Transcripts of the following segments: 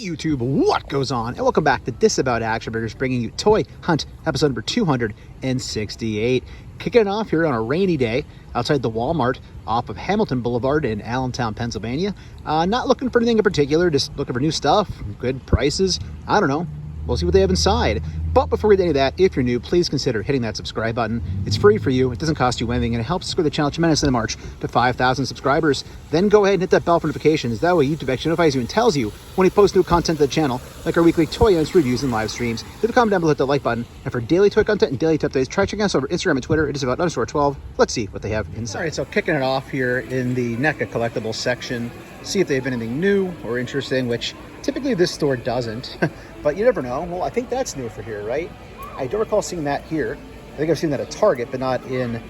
Hey YouTube, what goes on? And welcome back to Disavowed Action Figures, bringing you Toy Hunt episode number 268. Kicking it off here on a rainy day outside the Walmart off of Hamilton Boulevard in Allentown, Pennsylvania. Not looking for anything in particular, just looking for new stuff, good prices. I don't know. We'll see what they have inside. But before we get into that, if you're new, please consider hitting that subscribe button. It's free for you. It doesn't cost you anything, and it helps us grow the channel tremendously in the march to 5,000 subscribers. Then go ahead and hit that bell for notifications. That way YouTube actually notifies you and tells you when we post new content to the channel, like our weekly toy hunts, reviews, and live streams. Leave a comment down below, hit the like button. And for daily toy content and daily tip updates, try checking us over Instagram and Twitter. It is about _12. Let's see what they have inside. All right, so kicking it off here in the NECA collectibles section. See if they have anything new or interesting, which typically this store doesn't, but you never know. Well, I think that's new for here, right? I don't recall seeing that here. I think I've seen that at Target, but not in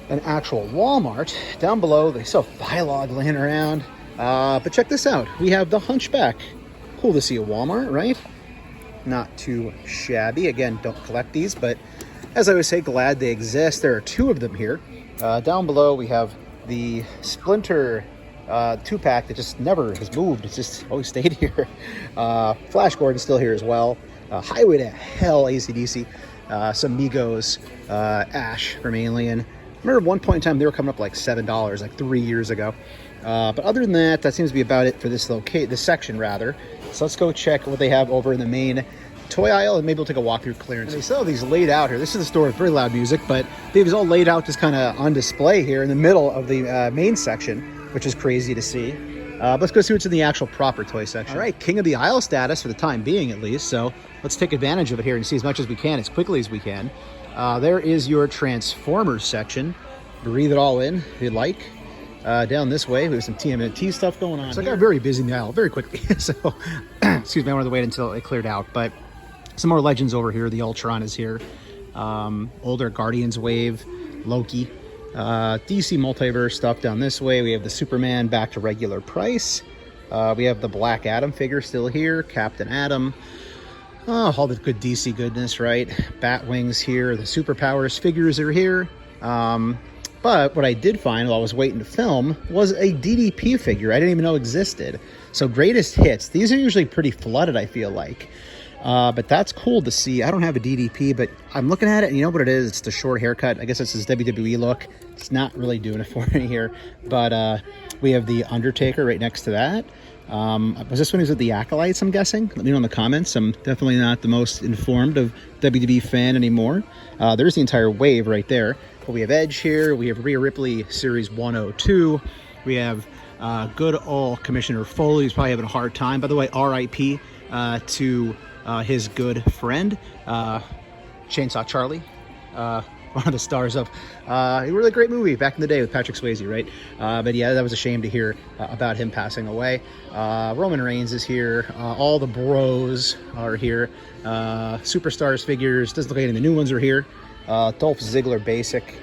an actual Walmart. Down below, they still have Phylog laying around. But check this out. We have the Hunchback. Cool to see a Walmart, right? Not too shabby. Again, don't collect these, but as I always say, glad they exist. There are two of them here. Down below, we have the Splinter 2-pack that just never has moved. It's just always stayed here. Flash Gordon's still here as well. Highway to Hell AC/DC. Some Migos, Ash from Alien. I remember at one point in time they were coming up like $7 like 3 years ago. But other than that, that seems to be about it for this section rather. So let's go check what they have over in the main toy aisle, and maybe we'll take a walk through clearance. And they sell these laid out here. This is a store with very loud music, but they've all laid out just kind of on display here in the middle of the main section, which is crazy to see. Let's go see what's in the actual proper toy section. All right, king of the aisle status for the time being, at least. So let's take advantage of it here and see as much as we can, as quickly as we can. There is your Transformers section. Breathe it all in if you'd like. Down this way, we have some TMNT stuff going on. So I got very busy in the aisle very quickly. So, excuse me, I wanted to wait until it cleared out. But some more Legends over here. The Ultron is here. Older Guardians wave, Loki. DC Multiverse stuff down this way. We have the Superman back to regular price. We have the Black Adam figure still here. Captain Atom. All the good DC goodness, right? Batwings here. The Superpowers figures are here. But what I did find while I was waiting to film was a DDP figure I didn't even know existed. So Greatest Hits. These are usually pretty flooded, I feel like. But that's cool to see. I don't have a DDP, but I'm looking at it, and you know what it is? It's the short haircut. I guess it's his WWE look. It's not really doing it for me here. But we have the Undertaker right next to that. Was this when he was with the Acolytes, I'm guessing? Let me know in the comments. I'm definitely not the most informed of WWE fan anymore. There's the entire wave right there. But we have Edge here. We have Rhea Ripley Series 102. We have good old Commissioner Foley, who's probably having a hard time. By the way, RIP to his good friend, Chainsaw Charlie, one of the stars of a really great movie back in the day with Patrick Swayze, right? But yeah, that was a shame to hear about him passing away. Roman Reigns is here. All the bros are here. Superstars figures. Doesn't look like any of the new ones are here. Dolph Ziggler basic.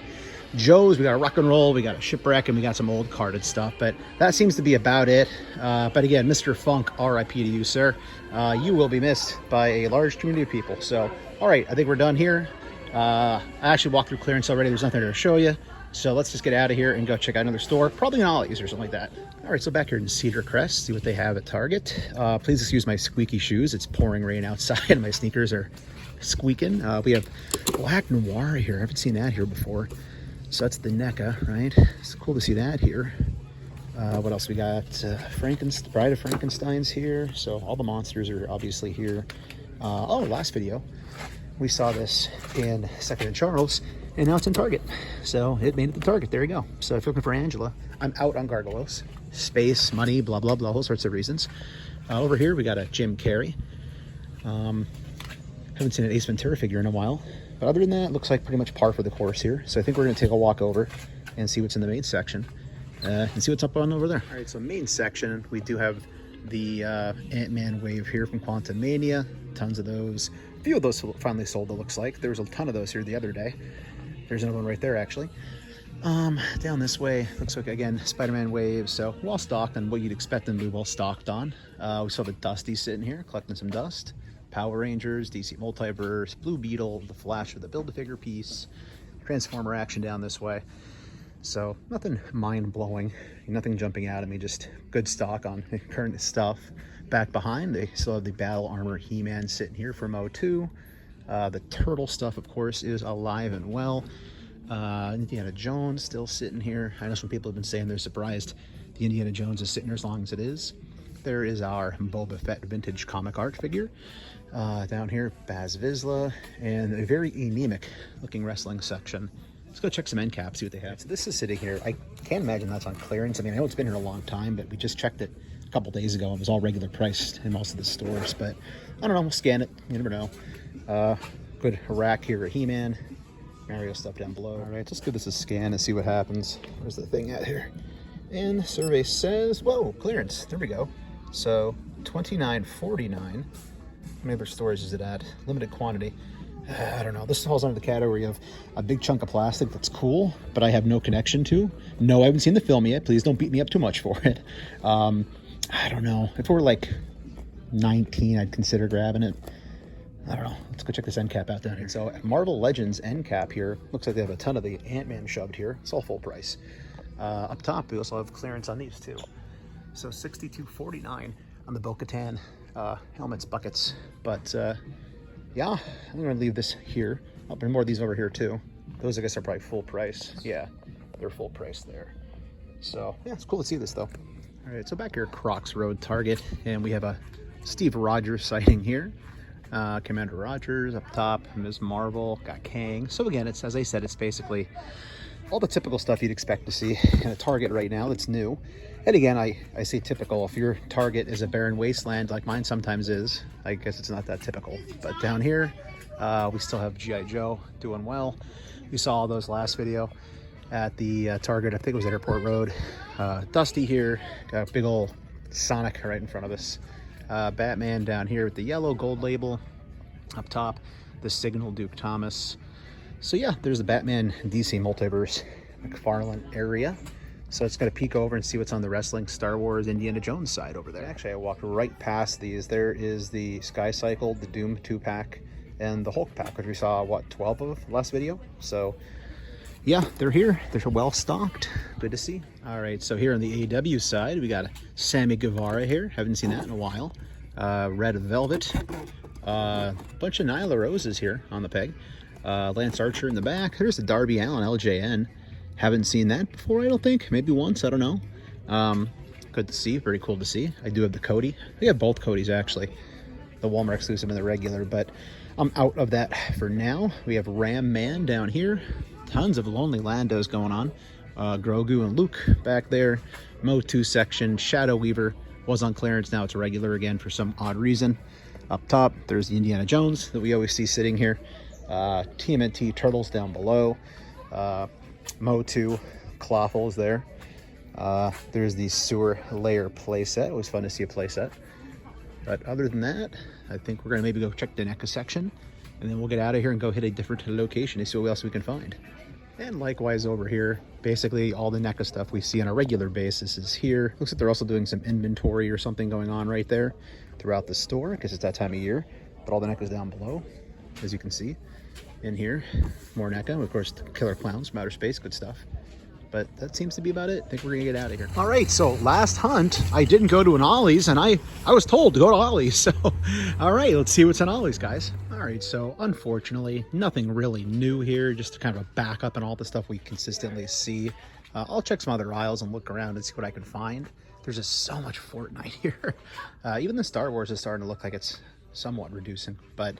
Joe's, we got a Rock and Roll, we got a Shipwreck, and we got some old carded stuff, but that seems to be about it. But again, Mr. Funk, RIP to you, sir. You will be missed by a large community of people. So, all right, I think we're done here. I actually walked through clearance already. There's nothing to show you. So let's just get out of here and go check out another store, probably an Ollie's or something like that. All right, so back here in Cedar Crest, see what they have at Target. Please excuse my squeaky shoes. It's pouring rain outside and my sneakers are squeaking. We have Black Noir here. I haven't seen that here before. So that's the NECA, right? It's cool to see that here. What else we got? Bride of Frankenstein's here. So all the monsters are obviously here. Last video, we saw this in Second and Charles, and now it's in Target. So it made it to Target. There you go. So if you're looking for Angela, I'm out on Gargoyles. Space, money, blah, blah, blah, all sorts of reasons. Over here, we got a Jim Carrey. Haven't seen an Ace Ventura figure in a while. But other than that, it looks like pretty much par for the course here. So I think we're going to take a walk over and see what's in the main section and see what's up on over there. All right, so main section, we do have the Ant-Man wave here from Quantum Mania. Tons of those. A few of those finally sold, it looks like. There was a ton of those here the other day. There's another one right there, actually. Down this way, looks like, again, Spider-Man wave. So well stocked on what you'd expect them to be well stocked on. We saw the Dusty sitting here, collecting some dust. Power Rangers, DC Multiverse, Blue Beetle, the Flash for the Build-A-Figure piece, Transformer action down this way. So nothing mind-blowing, nothing jumping out at me, just good stock on current stuff. back behind, they still have the Battle Armor He-Man sitting here for MOTU. The turtle stuff, of course, is alive and well. Indiana Jones still sitting here. I know some people have been saying they're surprised the Indiana Jones is sitting here as long as it is. There is our Boba Fett vintage comic art figure. Down here, Baz Vizsla, and a very anemic looking wrestling section. Let's go check some end caps, see what they have. So this is sitting here. I can't imagine that's on clearance. I mean, I know it's been here a long time, but we just checked it a couple days ago. It was all regular priced in most of the stores, but I don't know, we'll scan it. You never know. Good rack here at He-Man. Mario stuff down below. All right, let's give this a scan and see what happens. Where's the thing at here? And the survey says, whoa, clearance. There we go. So $29.49. How many other stores is it at? Limited quantity. I don't know. This falls under the category of a big chunk of plastic that's cool, but I have no connection to. No, I haven't seen the film yet. Please don't beat me up too much for it. I don't know. If it were like 19, I'd consider grabbing it. I don't know. Let's go check this end cap out down here. So Marvel Legends end cap here. Looks like they have a ton of the Ant-Man shoved here. It's all full price. Up top, we also have clearance on these too. So $62.49 on the Bo-Katan helmets, buckets. But yeah, I'm going to leave this here. I'll bring more of these over here too. Those, I guess, are probably full price. Yeah, they're full price there. So yeah, it's cool to see this though. All right, so back here, Crocs Road Target, and we have a Steve Rogers sighting here. Commander Rogers up top, Ms. Marvel, got Kang. So again, it's, as I said, it's basically all the typical stuff you'd expect to see in a Target right now that's new. And again, I say typical. If your Target is a barren wasteland like mine sometimes is, I guess it's not that typical. But down here, we still have G.I. Joe doing well. We saw all those last video at the Target. I think it was at Airport Road. Dusty here, got a big old Sonic right in front of us. Batman down here with the yellow gold label. Up top, the Signal Duke Thomas. So yeah, there's the Batman DC Multiverse McFarlane area. So it's going to peek over and see what's on the wrestling Star Wars Indiana Jones side over there. Actually, I walked right past these. There is the Sky Cycle, the Doom 2-pack, and the Hulk pack, which we saw, what, 12 of last video? So yeah, they're here. They're well stocked. Good to see. All right, so here on the AEW side, we got Sammy Guevara here. Haven't seen that in a while. Red Velvet. Bunch of Nyla Roses here on the peg. Lance Archer in the back. There's the Darby Allin LJN. Haven't seen that before, I don't think. Maybe once, I don't know. Good to see, very cool to see. I do have the Cody. I have both Codys, actually. The Walmart exclusive and the regular, but I'm out of that for now. We have Ram Man down here. Tons of Lonely Landos going on. Grogu and Luke back there. MOTU section. Shadow Weaver was on clearance. Now it's regular again for some odd reason. Up top, there's the Indiana Jones that we always see sitting here. TMNT Turtles down below. MOTU Clawfuls there. There's the Sewer Layer playset. Always fun to see a playset. But other than that, I think we're going to maybe go check the NECA section, and then we'll get out of here and go hit a different location and see what else we can find. And likewise over here, basically all the NECA stuff we see on a regular basis is here. Looks like they're also doing some inventory or something going on right there throughout the store, because it's that time of year. But all the NECA's down below, as you can see. In here, more NECA, and of course the Killer Clowns from outer space, good stuff. But that seems to be about it. I think we're gonna get out of here. All right, so last hunt, I didn't go to an Ollie's, and I was told to go to Ollie's. So, all right, let's see what's on Ollie's, guys. All right, so unfortunately, nothing really new here, just kind of a backup and all the stuff we consistently see. I'll check some other aisles and look around and see what I can find. There's just so much Fortnite here. Even the Star Wars is starting to look like it's somewhat reducing, but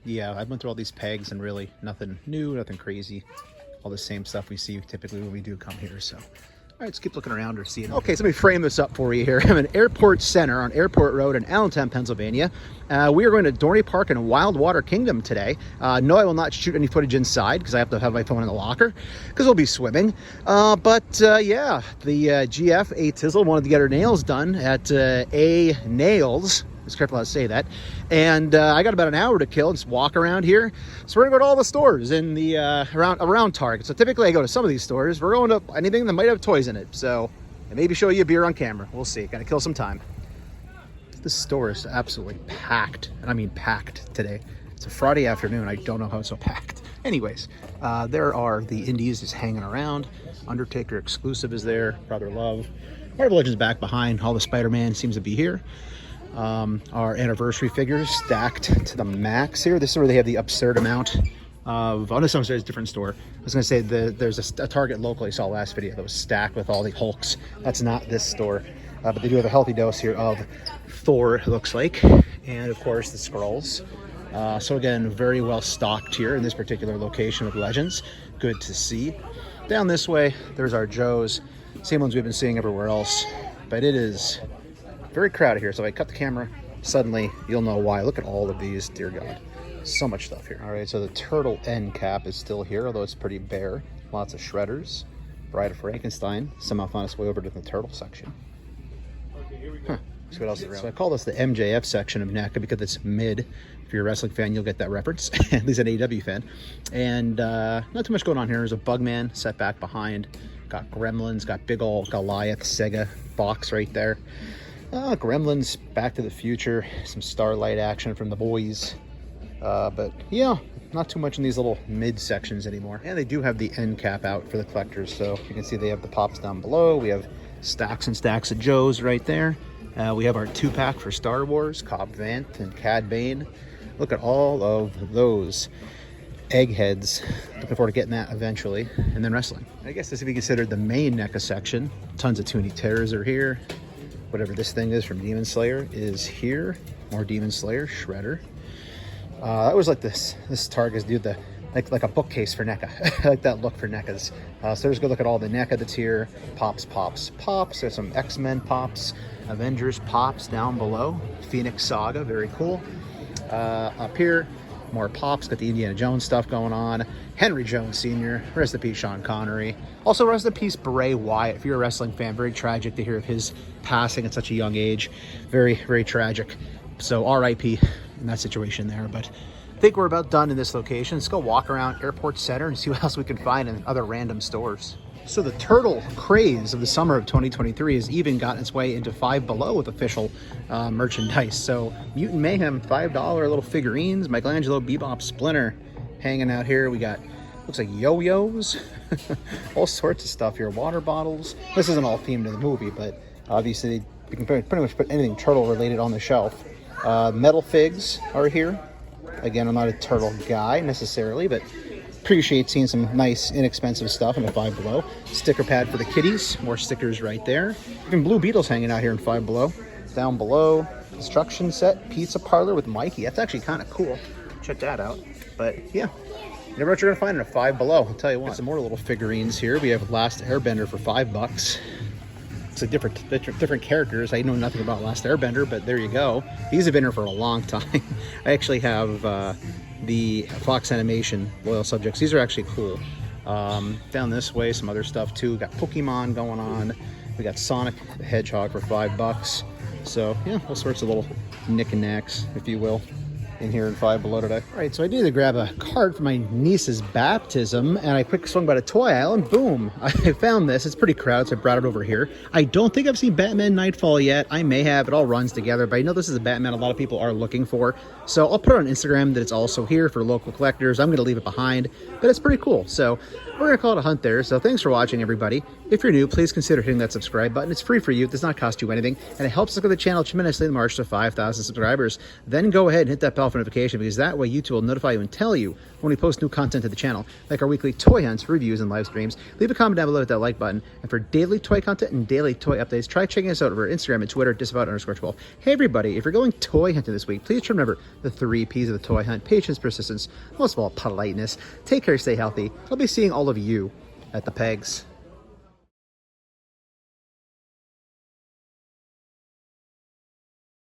yeah, I went through all these pegs and really nothing new, nothing crazy. All the same stuff we see typically when we do come here. So, all right, let's keep looking around or see it. Okay, so let me frame this up for you here. I'm in Airport Center on Airport Road in Allentown, Pennsylvania. We are going to Dorney Park and Wildwater Kingdom today. No, I will not shoot any footage inside because I have to have my phone in the locker because we'll be swimming. But yeah, the GF A Tizzle wanted to get her nails done at A Nails. Just careful how to say that. And I got about an hour to kill and just walk around here. So we're gonna go to all the stores in the around Target. So typically I go to some of these stores. We're going to anything that might have toys in it. So and maybe show you a beer on camera. We'll see. Gotta kill some time. This store is absolutely packed, and I mean packed today. It's a Friday afternoon. I don't know how it's so packed. Anyways, there are the indies just hanging around. Undertaker exclusive is there. Brother Love. Marvel Legends back behind. All the Spider-Man seems to be here. Our anniversary figures stacked to the max here. This is where they have the absurd amount of, oh, this one's a different store. I was going to say there's a Target local I saw last video that was stacked with all the Hulks. That's not this store. But they do have a healthy dose here of Thor, it looks like. And, of course, the Skrulls. So, again, very well stocked here in this particular location of Legends. Good to see. Down this way, there's our Joes. Same ones we've been seeing everywhere else. But it is very crowded here. So if I cut the camera, suddenly you'll know why. Look at all of these, dear God. So much stuff here. All right, so the Turtle end cap is still here, although it's pretty bare. Lots of shredders. Bride of Frankenstein somehow found its way over to the Turtle section. Huh. See what else is around. So I call this the MJF section of NECA because it's mid. If you're a wrestling fan, you'll get that reference, at least an AEW fan. And not too much going on here. There's a Bugman set back behind. Got Gremlins, got big old Goliath Sega box right there. Gremlins, Back to the Future, some Starlight action from the boys. But yeah, not too much in these little mid sections anymore. And they do have the end cap out for the collectors. So you can see they have the pops down below. We have stacks and stacks of Joes right there. We have our 2-pack for Star Wars, Cobb Vanth and Cad Bane. Look at all of those eggheads. Looking forward to getting that eventually. And then wrestling. I guess this would be considered the main NECA section. Tons of Toonie Terrors are here. Whatever this thing is from Demon Slayer is here. More Demon Slayer, Shredder. I always like this Target do the like a bookcase for NECA. I like that look for NECAs. So there's a good look at all the NECA that's here. Pops. There's some X-Men pops. Avengers pops down below. Phoenix Saga, very cool. Up here, more pops. Got the Indiana Jones stuff going on. Henry Jones Sr. Rest in peace, Sean Connery. Also, rest in peace, Bray Wyatt. If you're a wrestling fan, very tragic to hear of his passing at such a young age. Very, very tragic. So R.I.P. in that situation there. But I think we're about done in this location. Let's go walk around Airport Center and see what else we can find in other random stores. So the turtle craze of the summer of 2023 has even gotten its way into Five Below with official merchandise. So Mutant Mayhem, $5 little figurines. Michelangelo, Bebop, Splinter hanging out here. We got, looks like yo-yos. All sorts of stuff here. Water bottles. This isn't all themed to the movie, but obviously you can pretty much put anything turtle related on the shelf. Metal figs are here. Again, I'm not a turtle guy necessarily, but appreciate seeing some nice, inexpensive stuff in a Five Below. Sticker pad for the kiddies. More stickers right there. Even Blue Beetle's hanging out here in Five Below. Down below, construction set, pizza parlor with Mikey. That's actually kind of cool. Check that out. But yeah, you never know what you're gonna find in a Five Below. I'll tell you what. Some more little figurines here. We have Last Airbender for $5. It's a different characters. I know nothing about Last Airbender, but there you go. These have been here for a long time. I actually have the Fox Animation Loyal Subjects. These are actually cool. Down this way, some other stuff too. Got Pokemon going on. We got Sonic the Hedgehog for $5. So yeah, all sorts of little knickknacks, if you will, in here in Five Below today. All right, so I needed to grab a card for my niece's baptism, and I quick swung by the toy aisle, and boom, I found this. It's pretty crowded, so I brought it over here. I don't think I've seen Batman Nightfall yet. I may have. It all runs together, but I know this is a Batman a lot of people are looking for. So I'll put it on Instagram that it's also here for local collectors. I'm going to leave it behind, but it's pretty cool. So we're going to call it a hunt there. So thanks for watching, everybody. If you're new, please consider hitting that subscribe button. It's free for you. It does not cost you anything, and it helps us grow the channel tremendously in the march to 5,000 subscribers. Then go ahead and hit that bell for notification, because that way YouTube will notify you and tell you when we post new content to the channel, like our weekly toy hunts, reviews, and live streams. Leave a comment down below with that like button. And for daily toy content and daily toy updates, try checking us out over Instagram and Twitter, Disavowed_12. Hey everybody, if you're going toy hunting this week, please remember the 3 P's of the toy hunt: patience, persistence, most of all, politeness. Take care, stay healthy. I'll be seeing all of you at the pegs.